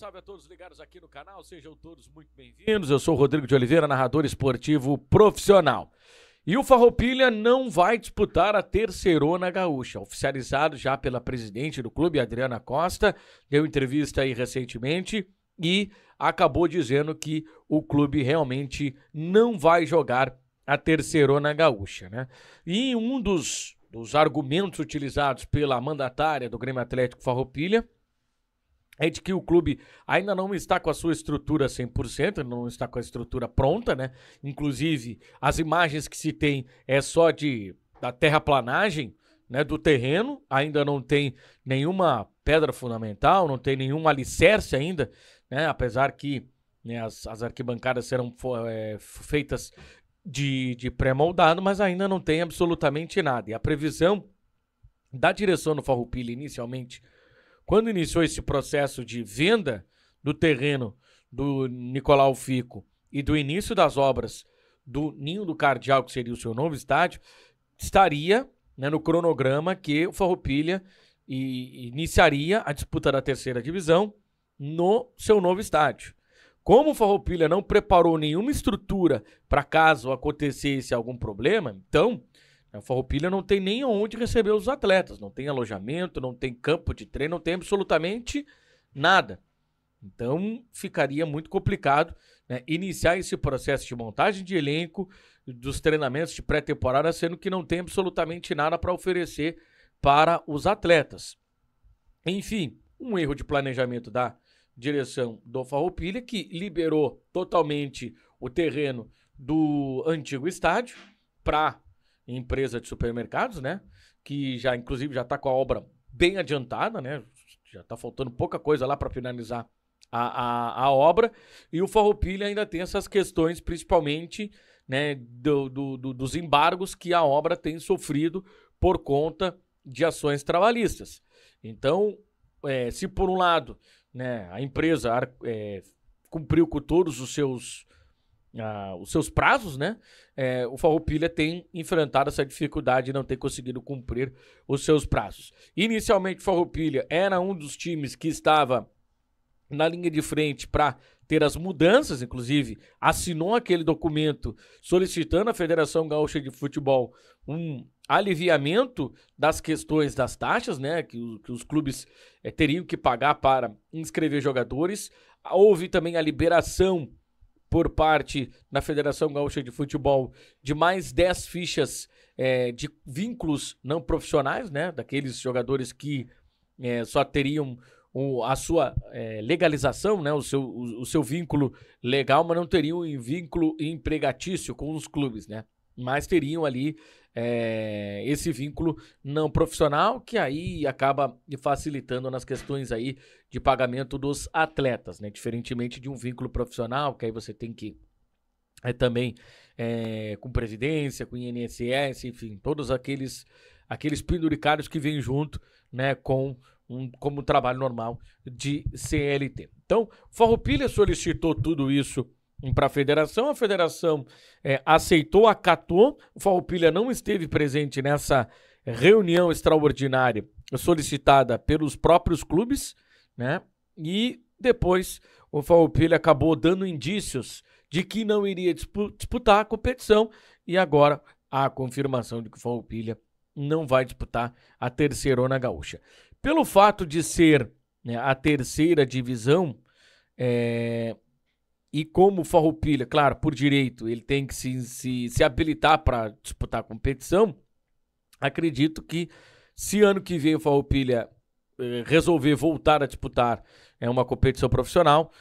salve a todos ligados aqui no canal, sejam todos muito bem-vindos. Eu sou o Rodrigo de Oliveira, narrador esportivo profissional. E o Farroupilha não vai disputar a Terceirona Gaúcha, oficializado já pela presidente do clube, Adriana Costa, deu entrevista aí recentemente e acabou dizendo que o clube realmente não vai jogar a Terceirona Gaúcha, né? E um dos argumentos utilizados pela mandatária do Grêmio Atlético Farroupilha é de que o clube ainda não está com a sua estrutura 100%, não está com a estrutura pronta, né? Inclusive, as imagens que se tem é só da terraplanagem, né, do terreno, ainda não tem nenhuma pedra fundamental, não tem nenhum alicerce ainda, né? Apesar que, né, as arquibancadas serão feitas de pré-moldado, mas ainda não tem absolutamente nada. E a previsão da direção do Farroupilha inicialmente, quando iniciou esse processo de venda do terreno do Nicolau Fico e do início das obras do Ninho do Cardeal, que seria o seu novo estádio, estaria, né, no cronograma que o Farroupilha iniciaria a disputa da terceira divisão no seu novo estádio. Como o Farroupilha não preparou nenhuma estrutura para caso acontecesse algum problema, então o Farroupilha não tem nem onde receber os atletas, não tem alojamento, não tem campo de treino, não tem absolutamente nada. Então ficaria muito complicado, né, iniciar esse processo de montagem de elenco, dos treinamentos de pré-temporada, sendo que não tem absolutamente nada para oferecer para os atletas. Enfim, um erro de planejamento da direção do Farroupilha, que liberou totalmente o terreno do antigo estádio para empresa de supermercados, né? Que já, inclusive, já está com a obra bem adiantada, né? Já está faltando pouca coisa lá para finalizar a obra. E o Farroupilha ainda tem essas questões, principalmente, né, dos embargos que a obra tem sofrido por conta de ações trabalhistas. Então, se por um lado, né, a empresa cumpriu com todos os seus prazos, né? O Farroupilha tem enfrentado essa dificuldade de não ter conseguido cumprir os seus prazos. Inicialmente, o Farroupilha era um dos times que estava na linha de frente para ter as mudanças, inclusive assinou aquele documento solicitando à Federação Gaúcha de Futebol um aliviamento das questões das taxas, né, que os clubes teriam que pagar para inscrever jogadores. Houve também a liberação por parte da Federação Gaúcha de Futebol de mais 10 fichas de vínculos não profissionais, né, daqueles jogadores que só teriam a sua legalização, né, o seu vínculo legal, mas não teriam um vínculo empregatício com os clubes, né, mas teriam ali esse vínculo não profissional, que aí acaba facilitando nas questões aí de pagamento dos atletas, né? Diferentemente de um vínculo profissional, que aí você tem que também com previdência, com INSS, enfim, todos aqueles penduricários que vêm junto, né, como trabalho normal de CLT. Então, o Farroupilha solicitou tudo isso para a federação aceitou, acatou. O Farroupilha não esteve presente nessa reunião extraordinária solicitada pelos próprios clubes, né? E depois o Farroupilha acabou dando indícios de que não iria disputar a competição e agora a confirmação de que o Farroupilha não vai disputar a Terceirona Gaúcha. Pelo fato de ser, né, a terceira divisão, e como o Farroupilha, claro, por direito, ele tem que se habilitar para disputar a competição, acredito que se ano que vem o Farroupilha resolver voltar a disputar uma competição profissional,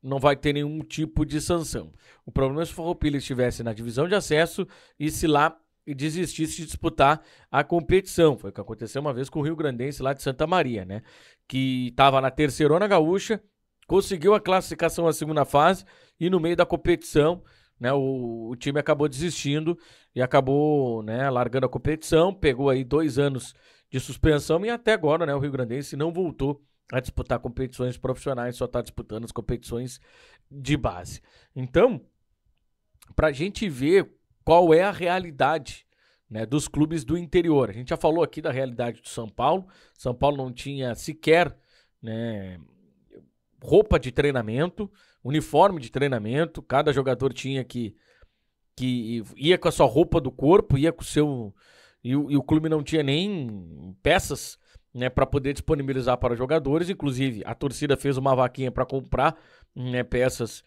não vai ter nenhum tipo de sanção. O problema é se o Farroupilha estivesse na divisão de acesso e se lá desistisse de disputar a competição. Foi o que aconteceu uma vez com o Rio Grandense lá de Santa Maria, né? Que estava na Terceirona Gaúcha, conseguiu a classificação à segunda fase e no meio da competição, né, o time acabou desistindo e acabou, né, largando a competição, pegou aí 2 anos de suspensão e até agora, né, o Rio Grandense não voltou a disputar competições profissionais, só está disputando as competições de base. Então, para a gente ver qual é a realidade, né, dos clubes do interior, a gente já falou aqui da realidade do São Paulo. São Paulo não tinha sequer, né, roupa de treinamento, uniforme de treinamento, cada jogador tinha que ia com a sua roupa do corpo, ia com o seu... E o clube não tinha nem peças, né, para poder disponibilizar para os jogadores. Inclusive, a torcida fez uma vaquinha para comprar, né, peças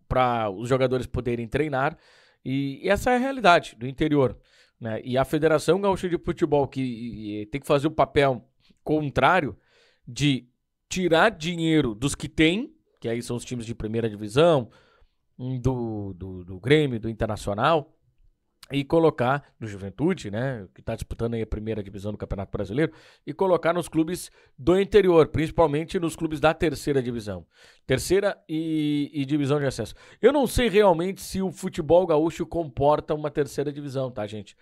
para os jogadores poderem treinar. E essa é a realidade do interior, né? E a Federação Gaúcha de Futebol, que tem que fazer o papel contrário de tirar dinheiro dos que tem, que aí são os times de primeira divisão, do Grêmio, do Internacional, e colocar no Juventude, né, que está disputando aí a primeira divisão do Campeonato Brasileiro, e colocar nos clubes do interior, principalmente nos clubes da terceira divisão. Terceira e divisão de acesso. Eu não sei realmente se o futebol gaúcho comporta uma terceira divisão, tá, gente?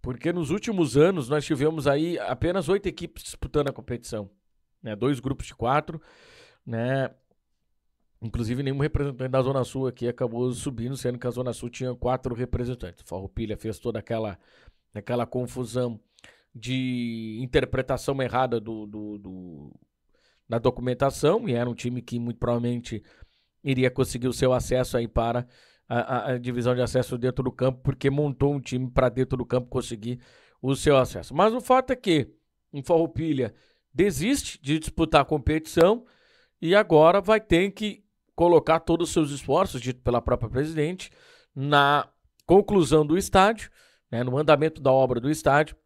Porque nos últimos anos nós tivemos aí apenas 8 equipes disputando a competição, né, 2 grupos de 4, né. Inclusive, nenhum representante da Zona Sul aqui acabou subindo, sendo que a Zona Sul tinha 4 representantes. O Farroupilha fez toda aquela confusão de interpretação errada da documentação, e era um time que muito provavelmente iria conseguir o seu acesso aí para a divisão de acesso dentro do campo, porque montou um time para dentro do campo conseguir o seu acesso. Mas o fato é que o Farroupilha desiste de disputar a competição e agora vai ter que colocar todos os seus esforços, dito pela própria presidente, na conclusão do estádio, né, no andamento da obra do estádio,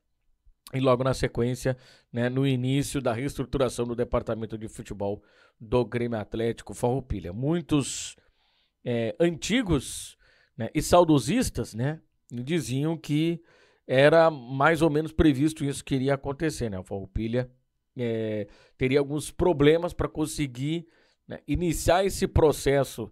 e logo na sequência, né, no início da reestruturação do departamento de futebol do Grêmio Atlético Farroupilha. Muitos antigos, né, e saudosistas, né, diziam que era mais ou menos previsto isso que iria acontecer, né? O Farroupilha teria alguns problemas para conseguir, né, iniciar esse processo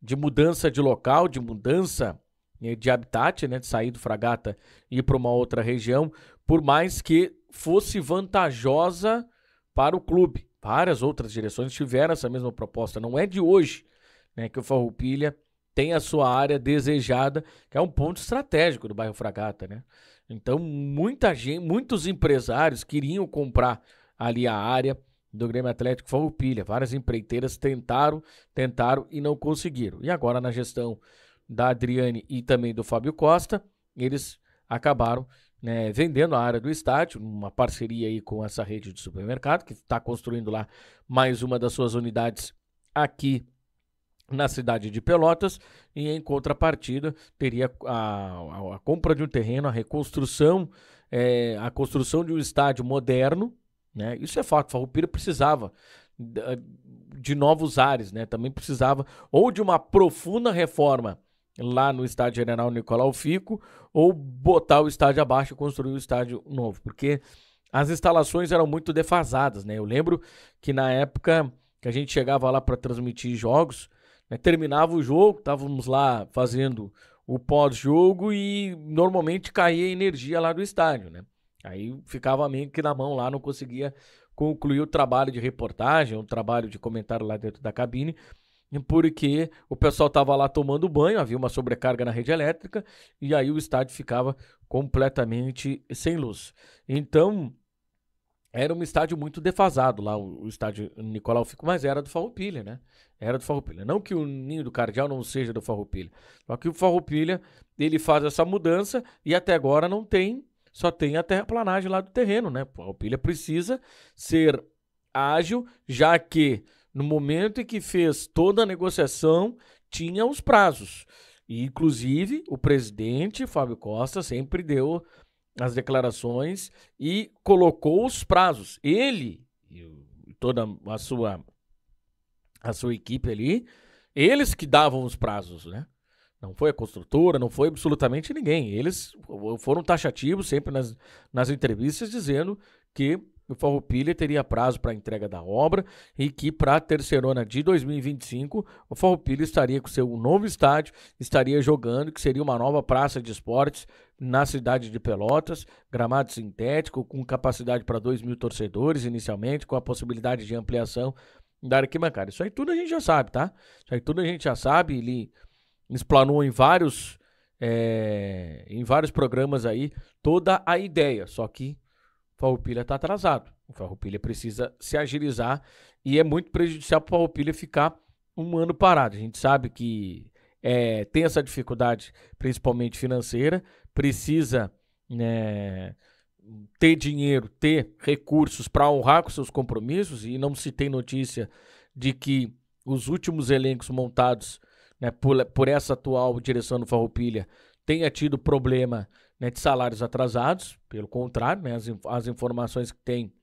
de mudança de local, de mudança, né, de habitat, né, de sair do Fragata e ir para uma outra região, por mais que fosse vantajosa para o clube. Várias outras direções tiveram essa mesma proposta. Não é de hoje, né, que o Farroupilha tem a sua área desejada, que é um ponto estratégico do bairro Fragata, né? Então, muitos empresários queriam comprar ali a área do Grêmio Atlético Farroupilha. Várias empreiteiras tentaram e não conseguiram. E agora, na gestão da Adriane e também do Fábio Costa, eles acabaram, né, vendendo a área do estádio, uma parceria aí com essa rede de supermercado, que está construindo lá mais uma das suas unidades aqui na cidade de Pelotas, e em contrapartida teria a compra de um terreno, a reconstrução, a construção de um estádio moderno, né? Isso é fato. Farroupilha precisava de novos ares, né? Também precisava ou de uma profunda reforma lá no estádio General Nicolau Fico, ou botar o estádio abaixo e construir um estádio novo, porque as instalações eram muito defasadas, né? Eu lembro que na época que a gente chegava lá para transmitir jogos, né, terminava o jogo, estávamos lá fazendo o pós-jogo e normalmente caía a energia lá do estádio, né? Aí ficava meio que na mão lá, não conseguia concluir o trabalho de reportagem, o trabalho de comentário lá dentro da cabine, porque o pessoal estava lá tomando banho, havia uma sobrecarga na rede elétrica, e aí o estádio ficava completamente sem luz. Então, era um estádio muito defasado lá, o estádio Nicolau Fico, mas era do Farroupilha, né? Era do Farroupilha. Não que o Ninho do Cardeal não seja do Farroupilha, só que o Farroupilha, ele faz essa mudança e até agora não tem, só tem a terraplanagem lá do terreno, né? O Farroupilha precisa ser ágil, já que no momento em que fez toda a negociação, tinha os prazos. E, inclusive, o presidente, Fábio Costa, sempre deu as declarações e colocou os prazos. Ele e toda a sua equipe ali, eles que davam os prazos, né? Não foi a construtora, não foi absolutamente ninguém. Eles foram taxativos sempre nas entrevistas, dizendo que o Farroupilha teria prazo para a entrega da obra e que para a terceirona de 2025 o Farroupilha estaria com seu novo estádio, estaria jogando, que seria uma nova praça de esportes na cidade de Pelotas, gramado sintético, com capacidade para 2.000 torcedores inicialmente, com a possibilidade de ampliação da arquibancada. Isso aí tudo a gente já sabe, tá? Isso aí tudo a gente já sabe, ele explanou em vários programas aí toda a ideia, só que o Farroupilha está atrasado. O Farroupilha precisa se agilizar e é muito prejudicial para o Farroupilha ficar um ano parado. A gente sabe que tem essa dificuldade, principalmente financeira, precisa, né, ter dinheiro, ter recursos para honrar com seus compromissos, e não se tem notícia de que os últimos elencos montados, né, por essa atual direção do Farroupilha tenha tido problema, né, de salários atrasados. Pelo contrário, né, as informações que tem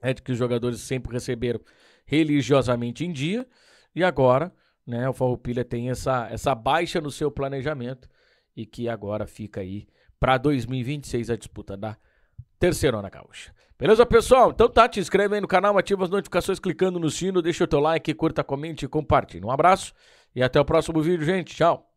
é de que os jogadores sempre receberam religiosamente em dia, e agora, né, o Farroupilha tem essa baixa no seu planejamento e que agora fica aí para 2026 a disputa da Terceirona Gaúcha. Beleza, pessoal? Então tá, te inscreve aí no canal, ativa as notificações clicando no sino, deixa o teu like, curta, comente e compartilhe. Um abraço e até o próximo vídeo, gente. Tchau!